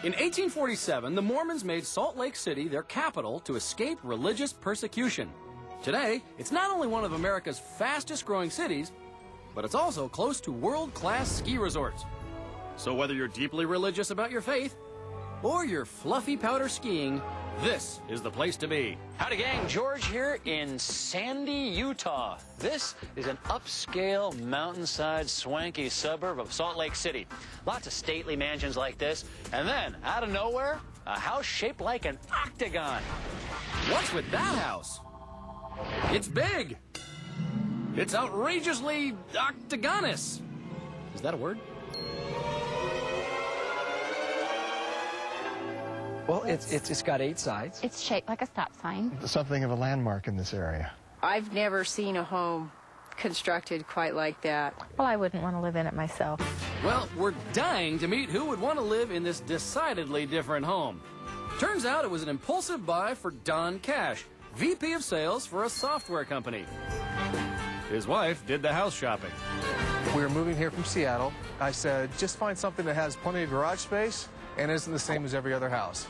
In 1847, the Mormons made Salt Lake City their capital to escape religious persecution. Today, it's not only one of America's fastest-growing cities, but it's also close to world-class ski resorts. So whether you're deeply religious about your faith or you're fluffy powder skiing, this is the place to be. Howdy, gang. George here in Sandy, Utah. This is an upscale, mountainside, swanky suburb of Salt Lake City. Lots of stately mansions like this, and then, out of nowhere, a house shaped like an octagon. What's with that house? It's big. It's outrageously octagonous. Is that a word? Well, it's got 8 sides. It's shaped like a stop sign. Something of a landmark in this area. I've never seen a home constructed quite like that. Well, I wouldn't want to live in it myself. Well, we're dying to meet who would want to live in this decidedly different home. Turns out it was an impulsive buy for Don Cash, VP of Sales for a software company. His wife did the house shopping. We were moving here from Seattle. I said, just find something that has plenty of garage space and isn't the same as every other house.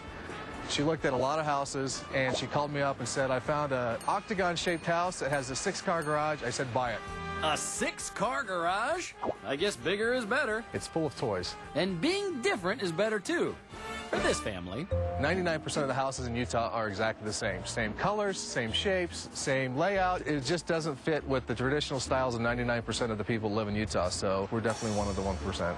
She looked at a lot of houses, and she called me up and said, I found an octagon-shaped house that has a 6-car garage. I said, buy it. A 6-car garage? I guess bigger is better. It's full of toys. And being different is better, too. For this family. 99% of the houses in Utah are exactly the same. Same colors, same shapes, same layout. It just doesn't fit with the traditional styles of 99% of the people who live in Utah, so we're definitely one of the 1%.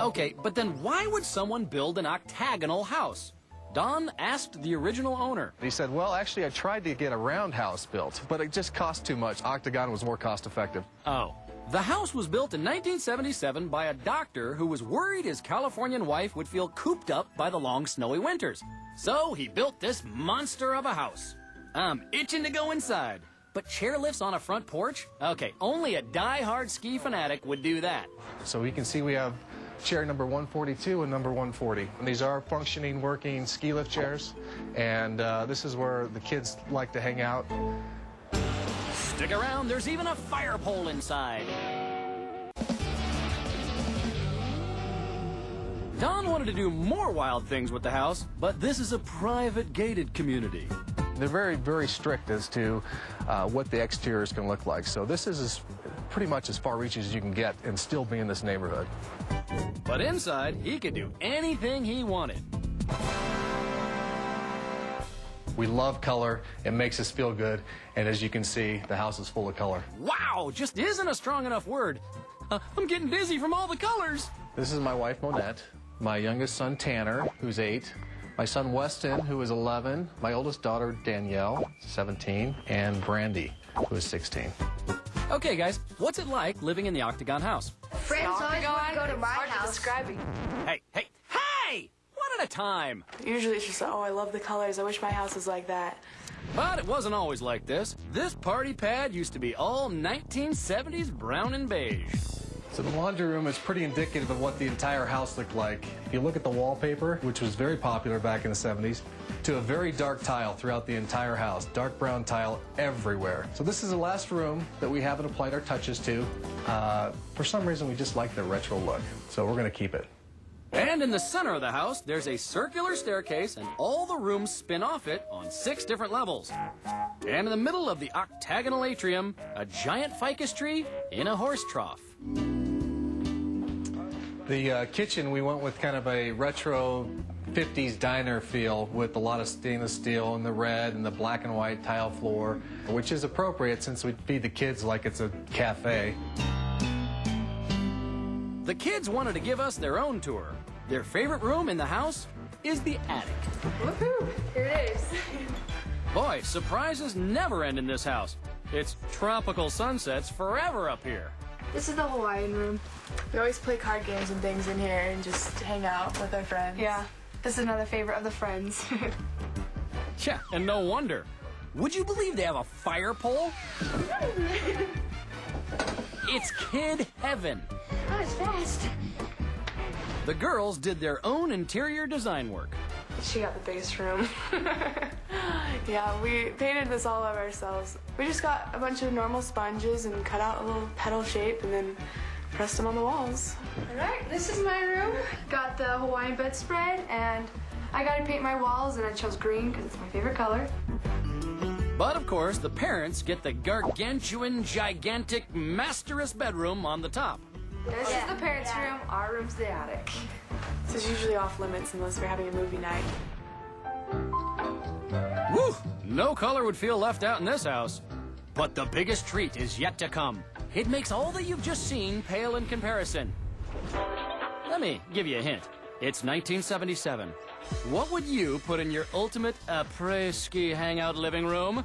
Okay, but then why would someone build an octagonal house? Don asked the original owner. He said, well, actually, I tried to get a round house built, but it just cost too much. Octagon was more cost-effective. Oh. The house was built in 1977 by a doctor who was worried his Californian wife would feel cooped up by the long snowy winters. So he built this monster of a house. I'm itching to go inside. But chairlifts on a front porch? Okay, only a die-hard ski fanatic would do that. So we can see we have chair number 142 and number 140. And these are functioning, working ski lift chairs. And this is where the kids like to hang out. Stick around, there's even a fire pole inside. Don wanted to do more wild things with the house, but this is a private gated community. They're very, very strict as to what the exterior is going to look like. So this is pretty much as far-reaching as you can get and still be in this neighborhood. But inside, he could do anything he wanted. We love color. It makes us feel good. And as you can see, the house is full of color. Wow, just isn't a strong enough word. I'm getting dizzy from all the colors. This is my wife, Monette. My youngest son, Tanner, who's 8. My son, Weston, who is 11. My oldest daughter, Danielle, 17. And Brandy, who is 16. Okay, guys, what's it like living in the Octagon house? Friends always want to go to my house. Hey! One at a time. Usually it's just, oh, I love the colors. I wish my house was like that. But it wasn't always like this. This party pad used to be all 1970s brown and beige. So the laundry room is pretty indicative of what the entire house looked like. If you look at the wallpaper, which was very popular back in the 70s, to a very dark tile throughout the entire house. Dark brown tile everywhere. So this is the last room that we haven't applied our touches to. For some reason, we just like the retro look, so we're going to keep it. And in the center of the house, there's a circular staircase, and all the rooms spin off it on 6 different levels. And in the middle of the octagonal atrium, a giant ficus tree in a horse trough. The kitchen, we went with kind of a retro 50s diner feel with a lot of stainless steel and the red and the black and white tile floor, which is appropriate since we feed the kids like it's a cafe. The kids wanted to give us their own tour. Their favorite room in the house is the attic. Woohoo! Here it is. Boy, surprises never end in this house. It's tropical sunsets forever up here. This is the Hawaiian room. We always play card games and things in here and just hang out with our friends. Yeah, this is another favorite of the friends. Yeah, and no wonder. Would you believe they have a fire pole? It's kid heaven. Oh, it's fast. The girls did their own interior design work. She got the biggest room. Yeah, we painted this all of ourselves. We just got a bunch of normal sponges and cut out a little petal shape and then pressed them on the walls. All right, this is my room. Got the Hawaiian bedspread, and I got to paint my walls, and I chose green because it's my favorite color. But of course, the parents get the gargantuan, gigantic, masterous bedroom on the top. This is the parents' room. Our room's the attic. This is usually off limits unless we're having a movie night. Woo! No color would feel left out in this house. But the biggest treat is yet to come. It makes all that you've just seen pale in comparison. Let me give you a hint. It's 1977. What would you put in your ultimate après-ski hangout living room?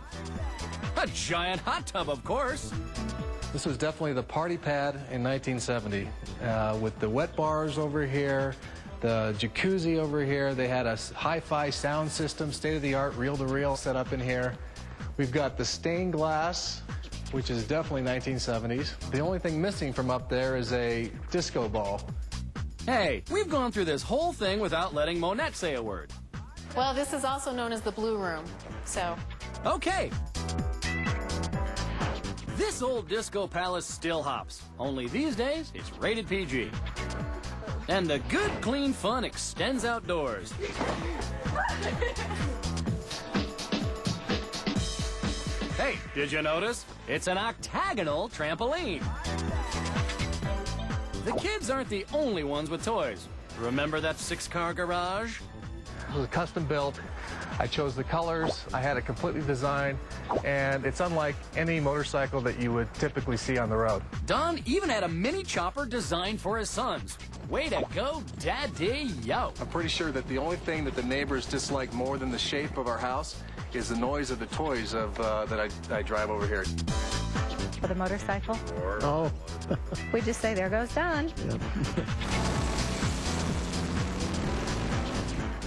A giant hot tub, of course. This was definitely the party pad in 1970 with the wet bars over here, the jacuzzi over here. They had a hi-fi sound system, state-of-the-art, reel-to-reel set up in here. We've got the stained glass, which is definitely 1970s. The only thing missing from up there is a disco ball. Hey, we've gone through this whole thing without letting Monette say a word. Well, this is also known as the Blue Room, so. Okay. This old disco palace still hops, only these days it's rated PG. And the good, clean fun extends outdoors. Hey, did you notice? It's an octagonal trampoline. The kids aren't the only ones with toys. Remember that 6-car garage? It was custom built. I chose the colors. I had it completely designed, and it's unlike any motorcycle that you would typically see on the road. Don even had a mini chopper designed for his sons. Way to go, Daddy-yo. I'm pretty sure that the only thing that the neighbors dislike more than the shape of our house is the noise of the toys that I drive over here. For the motorcycle, Oh. we just say, there goes Don. Yeah.